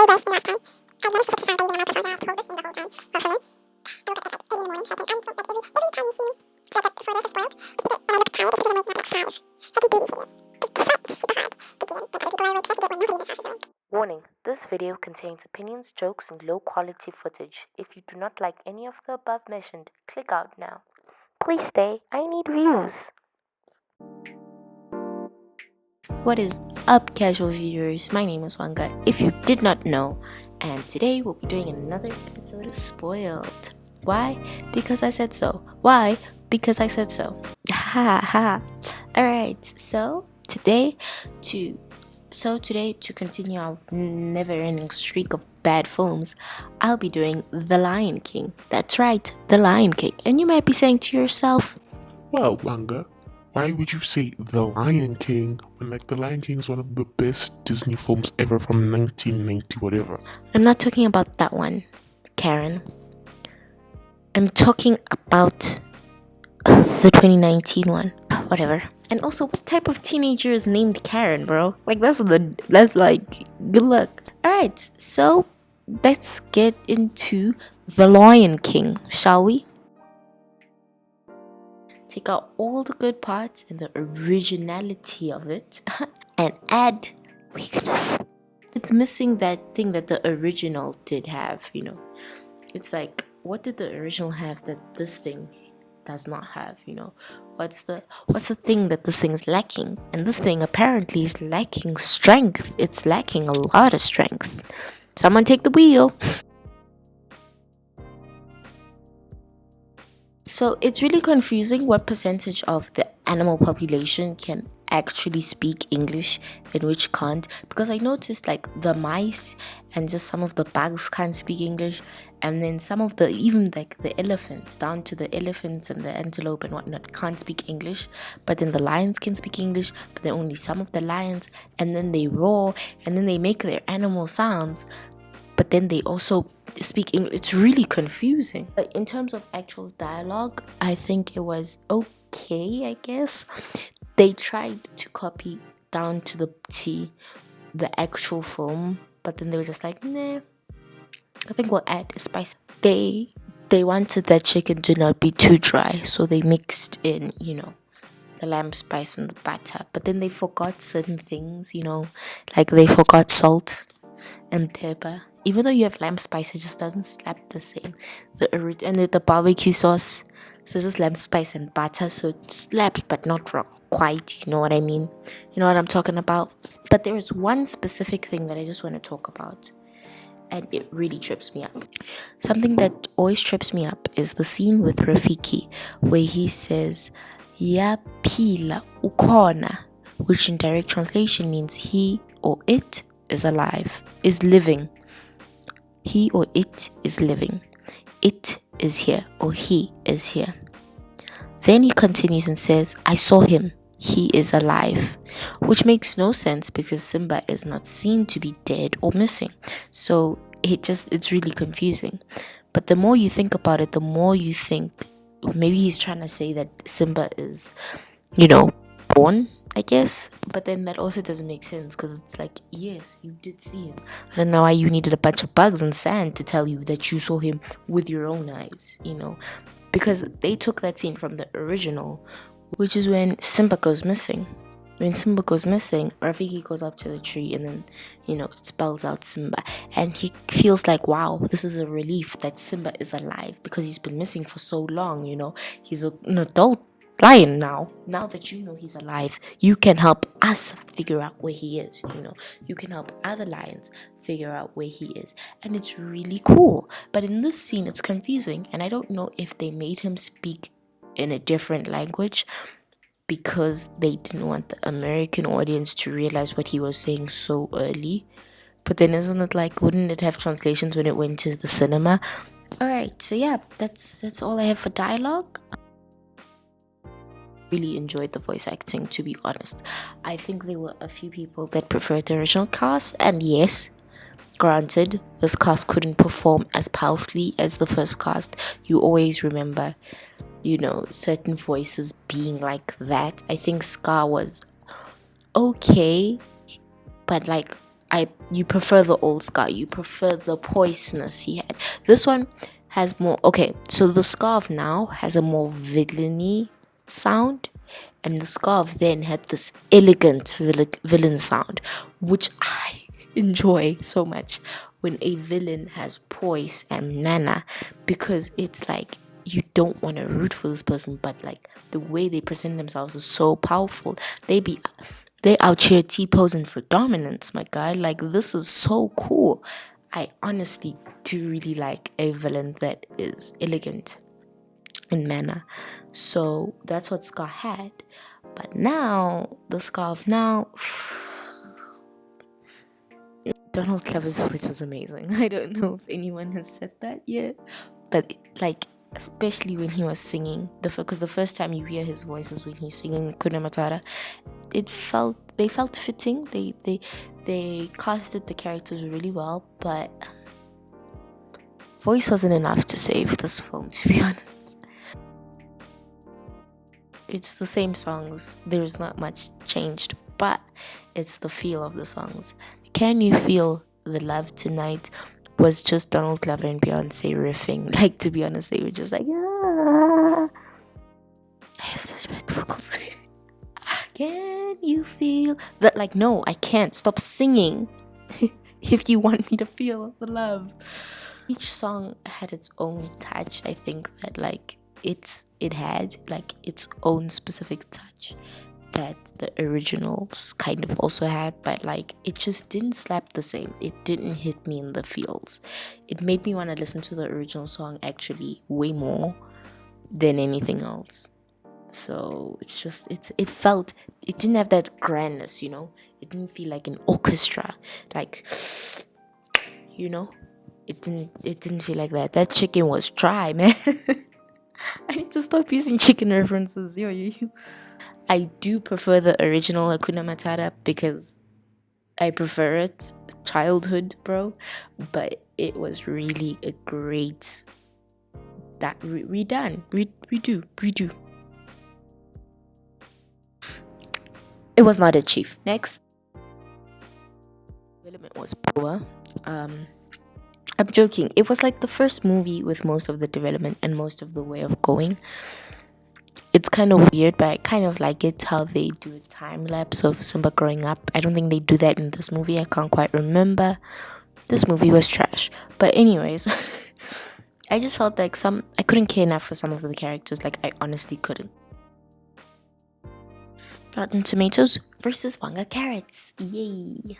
worse than last time. I managed to fix the sound by using the microphone. I have told this thing the whole time. Well, for me. I woke up at like 8 in the morning, so I can answer, like every time you see me, like before this is spoiled, it's because, and I look tired, it's because I'm waking up at like 5. So I do these videos. It's super hard to get in, like other people are already trying to get when nobody in this house is awake. Warning, this video contains opinions, jokes, and low-quality footage. If you do not like any of the above mentioned, click out now. Please stay, I need views. What is up, casual viewers? My name is Wanga, if you did not know, and today we'll be doing another episode of Spoiled. Why? Because I said so. Why? Because I said so. Ha ha. Alright, so today to continue our never-ending streak of bad films, I'll be doing The Lion King. That's right, The Lion King. And you might be saying to yourself, well, Wanga, why would you say The Lion King when The Lion King is one of the best Disney films ever from 1990 whatever? I'm not talking about that one, Karen. I'm talking about the 2019 one. Whatever. And also, what type of teenager is named Karen, bro? That's good luck. Alright, so let's get into The Lion King, shall we? Take out all the good parts and the originality of it and add weakness. It's missing that thing that the original did have, It's like, what did the original have that this thing does not have, What's the thing that this thing is lacking? And this thing apparently is lacking strength. It's lacking a lot of strength. Someone take the wheel. So it's really confusing what percentage of the animal population can actually speak English and which can't, because I noticed the mice and just some of the bugs can't speak English, and then some of the the elephants, down to the elephants and the antelope and whatnot, can't speak English, but then the lions can speak English, but then only some of the lions, and then they roar and then they make their animal sounds, but then they also speak English. It's really confusing. But in terms of actual dialogue, I think it was okay, I guess. They tried to copy down to the T the actual film, but then they were just like, nah, I think we'll add spice. They wanted that chicken to not be too dry, so they mixed in, the lamb spice and the butter. But then they forgot certain things, they forgot salt and pepper. Even though you have lamb spice, it just doesn't slap the same. And the barbecue sauce, so it's just lamb spice and butter, so it slaps but not quite, you know what I mean? You know what I'm talking about? But there is one specific thing that I just want to talk about, and it really trips me up. Something that always trips me up is the scene with Rafiki, where he says, Yaphila ukhona, which in direct translation means he or it is alive, is living. He or it is living. It is here, or he is here. Then he continues and says, I saw him. He is alive. Which makes no sense because Simba is not seen to be dead or missing. So it's really confusing. But the more you think about it, the more you think maybe he's trying to say that Simba is, born, I guess. But then that also doesn't make sense because it's like, yes, you did see him. I don't know why you needed a bunch of bugs and sand to tell you that you saw him with your own eyes, because they took that scene from the original, which is when Simba goes missing. When Simba goes missing, Rafiki goes up to the tree and then, it spells out Simba. And he feels like, wow, this is a relief that Simba is alive because he's been missing for so long, He's an adult lion now. Now that you know he's alive, you can help us figure out where he is, You can help other lions figure out where he is. And it's really cool. But in this scene, it's confusing. And I don't know if they made him speak in a different language because they didn't want the American audience to realize what he was saying so early. But then isn't it wouldn't it have translations when it went to the cinema? Alright, so yeah, that's all I have for dialogue. Really enjoyed the voice acting, to be honest. I think there were a few people that preferred the original cast, and yes, granted, this cast couldn't perform as powerfully as the first cast. You always remember, certain voices being like that. I think Scar was okay, but you prefer the old Scar, you prefer the poisonous he had. This one has more. Okay, so the Scar of now has a more villainy sound, and the Scar of then had this elegant villain sound, which I enjoy so much when a villain has poise and mana, because it's like you don't want to root for this person, but like the way they present themselves is so powerful. They out here T-posing for dominance, my guy. Like, this is so cool. I honestly do really like a villain that is elegant in manner. So that's what Scar had. But now, the Scar of now, Donald Glover's voice was amazing. I don't know if anyone has said that yet. But like, especially when he was singing, because the first time you hear his voice is when he's singing Kuna Matata. They felt fitting. They casted the characters really well, but voice wasn't enough to save this film, to be honest. It's the same songs. There's not much changed, but it's the feel of the songs. Can You Feel the Love Tonight was just Donald Glover and Beyonce riffing. Like, to be honest, they were just like, ah. I have such bad vocals. Can you feel that? Like, no, I can't. Stop singing if you want me to feel the love. Each song had its own touch. I think that like it had like its own specific touch that the originals kind of also had, but like it just didn't slap the same. It didn't hit me in the feels. It made me want to listen to the original song actually way more than anything else. So it's just it didn't have that grandness, you know. It didn't feel like an orchestra, like, you know. It didn't feel like that. That chicken was dry, man. I need to stop using chicken references. Yo. I do prefer the original Hakuna Matata because I prefer it. Childhood, bro. But it was really a great redo. It was not achieved. Next, development was poor. I'm joking. It was like the first movie with most of the development and most of the way of going. It's kind of weird, but I kind of like it how they do a time lapse of Simba growing up. I don't think they do that in this movie. I can't quite remember. This movie was trash. But anyways, I just felt like I couldn't care enough for some of the characters. Like, I honestly couldn't. Rotten Tomatoes versus Wanga Carrots. Yay.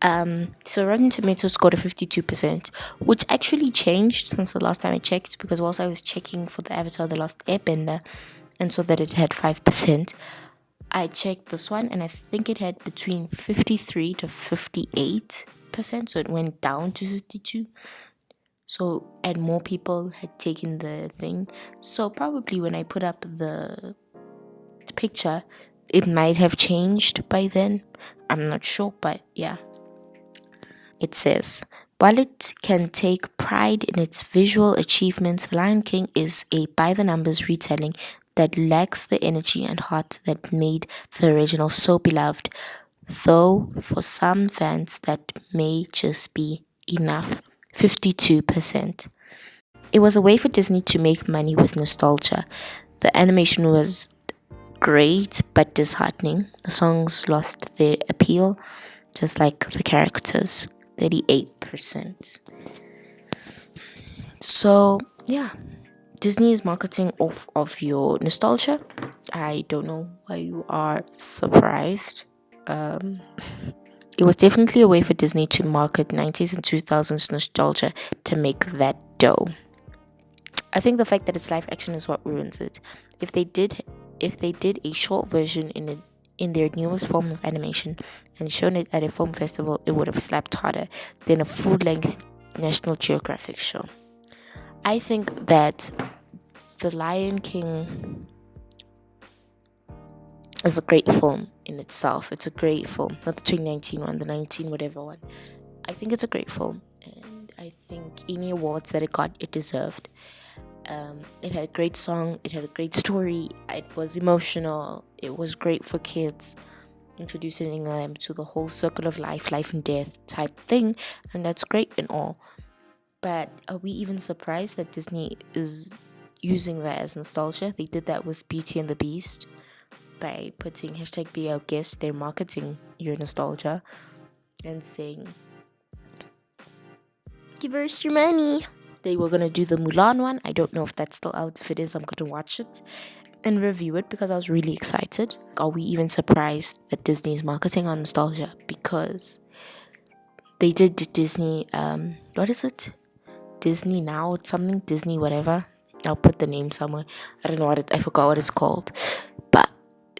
So Rotten Tomatoes scored a 52%, which actually changed since the last time I checked, because whilst I was checking for the Avatar The Last Airbender and saw that it had 5%, I checked this one and I think it had between 53 to 58%, so it went down to 52. So, and more people had taken the thing. So probably when I put up the picture, it might have changed by then. I'm not sure, but yeah. It says, while it can take pride in its visual achievements, The Lion King is a by-the-numbers retelling that lacks the energy and heart that made the original so beloved, though for some fans that may just be enough. 52%. It was a way for Disney to make money with nostalgia. The animation was great but disheartening. The songs lost their appeal, just like the characters. 38%. So yeah, Disney is marketing off of your nostalgia. I don't know why you are surprised. It was definitely a way for Disney to market 90s and 2000s nostalgia to make that dough. I think the fact that it's live action is what ruins it. If they did a short version in their newest form of animation and shown it at a film festival, it would have slapped harder than a full-length National Geographic show. I think that The Lion King is a great film in itself. It's a great film. Not the 2019 one, the 19 whatever one. I think it's a great film, and I think any awards that it got, it deserved. It had a great song, it had a great story, it was emotional, it was great for kids. introducing them to the whole circle of life and death type thing, and that's great and all. But are we even surprised that Disney is using that as nostalgia? They did that with Beauty and the Beast by putting hashtag be our guest. They're marketing your nostalgia and saying, give us your money. They were gonna do the Mulan one. I don't know if that's still out. If it is, I'm gonna watch it and review it because I was really excited. Are we even surprised that Disney is marketing on nostalgia? Because they did Disney, what is it? Disney Now, something, Disney whatever. I'll put the name somewhere. I don't know I forgot what it's called. But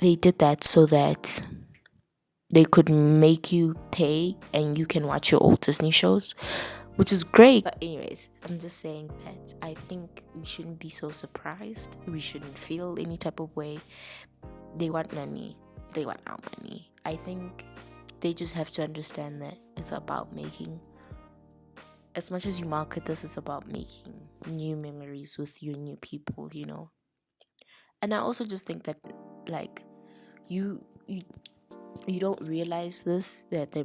they did that so that they could make you pay and you can watch your old Disney shows, which is great. But anyways, I'm just saying that I think we shouldn't be so surprised. We shouldn't feel any type of way. They want money. They want our money. I think they just have to understand that it's about making, as much as you market this, it's about making new memories with your new people, you know. And I also just think that, like, you don't realize this, that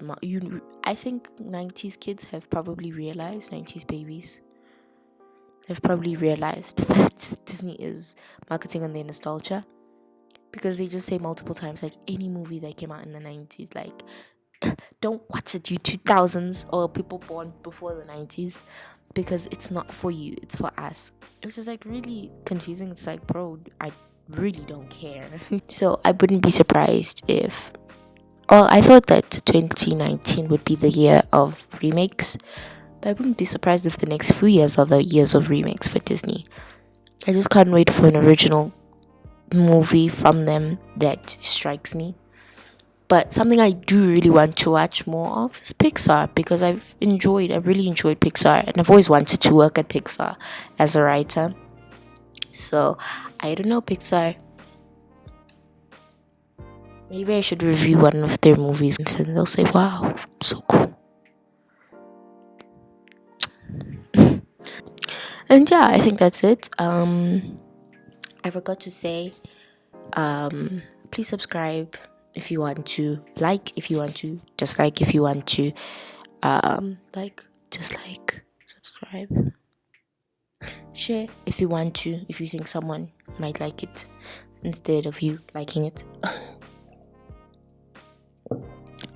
I think 90s kids have probably realized, 90s babies have probably realized that Disney is marketing on their nostalgia, because they just say multiple times, like, any movie that came out in the 90s, like, don't watch it, you 2000s or people born before the 90s, because it's not for you, it's for us. Which is like really confusing. It's like, bro, I really don't care. So I wouldn't be surprised if, well, I thought that 2019 would be the year of remakes, but I wouldn't be surprised if the next few years are the years of remakes for Disney. I just can't wait for an original movie from them that strikes me. But something I do really want to watch more of is Pixar, because I really enjoyed Pixar, and I've always wanted to work at Pixar as a writer. So I don't know, Pixar, maybe I should review one of their movies and then they'll say, wow, so cool. And yeah, I think that's it. I forgot to say, please subscribe if you want to, like if you want to, dislike if you want to, dislike, subscribe, share if you want to, if you think someone might like it instead of you liking it.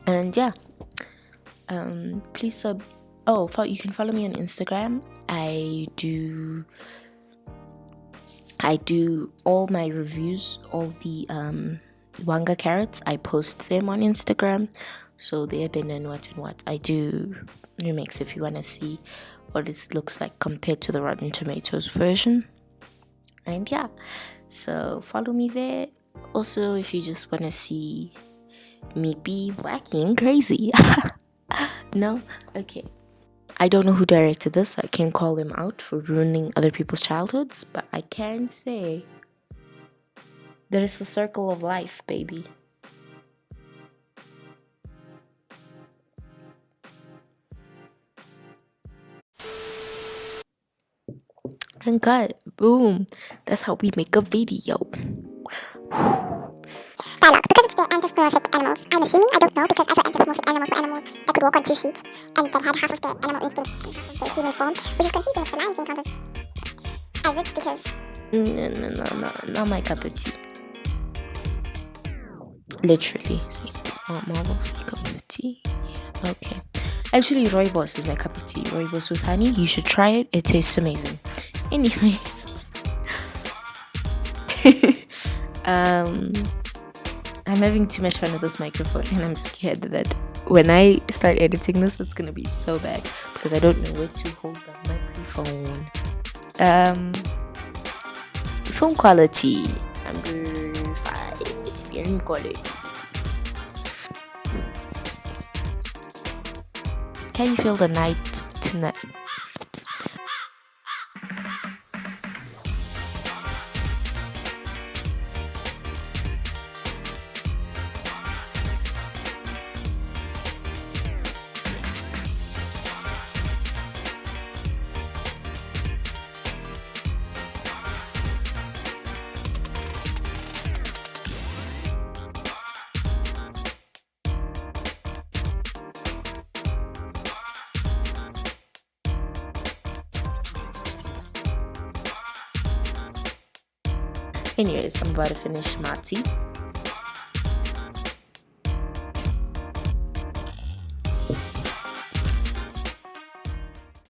And yeah, please you can follow me on Instagram. I do all my reviews, all the Wanga carrots, I post them on Instagram. So they have been and what. I do remakes if you want to see what it looks like compared to the Rotten Tomatoes version. And yeah, so follow me there. Also, if you just want to see me be wacky and crazy. No? Okay. I don't know who directed this. I can't call them out for ruining other people's childhoods, but I can say that it's the circle of life, baby. And cut. Boom. That's how we make a video. Dialogue. Because it's the anthropomorphic animals. I'm assuming, I don't know, because I thought anthropomorphic animals were animals that could walk on 2 feet and that had half of their animal instincts and half of their human form, which is confusing if the Lion King counts as it, because... No, not my cup of tea. Literally. See, Marvel's my cup of tea. Yeah, okay. Actually, Rooibos is my cup of tea. Rooibos with honey. You should try it. It tastes amazing. Anyways. I'm having too much fun with this microphone, and I'm scared that when I start editing this, it's gonna be so bad because I don't know where to hold the microphone. Phone quality number 5. Film quality. Can you feel the night tonight? Anyways, I'm about to finish my tea.